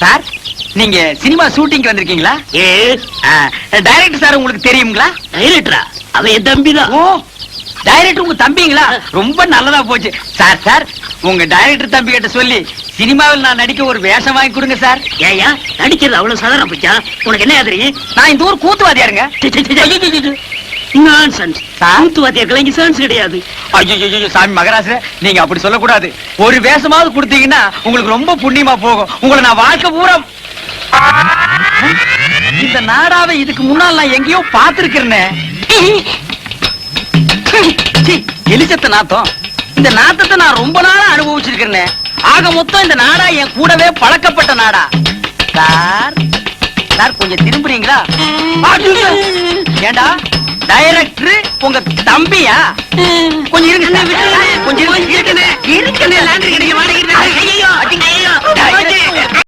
Sir, நீங்க cinema ஷூட்டிங்க்கு வந்திருக்கீங்களா? Director sir உங்களுக்கு தெரியுங்களா? டைரக்டரா? அவன் என் தம்பிதான். ஓ, டைரக்டர் உங்க தம்பிங்களா? ரொம்ப நல்லதா போச்சு. சார், உங்க டைரக்டர் தம்பி கிட்ட சொல்லி சினிமாவில் நான் நடிக்க ஒரு வேஷம் வாங்கி கொடுங்க சார். ஏயா நடிக்கிறது அவ்வளவு சாதாரண போச்சா? உனக்கு என்ன தெரியும்? நான் இந்த ஊர் கூத்துவாதியாருங்க. கூத்துவாத்தியர்கள் இங்க சான்ஸ் கிடையாது. ஐயோ சாமி மகராச, நீங்க அப்படி சொல்லக்கூடாது. ஒரு வேஷமாவது கொடுத்தீங்கன்னா உங்களுக்கு ரொம்ப புண்ணியமா போகும். உங்களை நான் வாழ்க்கை பூரா இந்த நாடாவை இதுக்கு முன்னால் நான் எங்கேயோ பார்த்திருக்கிறேனே. எலிச்சத்த நாத்தம். இந்த நாத்தத்தை நான் ரொம்ப நாளா அனுபவிச்சிருக்கிறேன். ஆக மொத்தம் இந்த நாடா என் கூடவே பழக்கப்பட்ட நாடா. சார் கொஞ்சம் திரும்புறீங்களா? ஏண்டா டைரக்டர் உங்க தம்பியா? கொஞ்சம் இருங்க, கொஞ்சம் இருக்கு.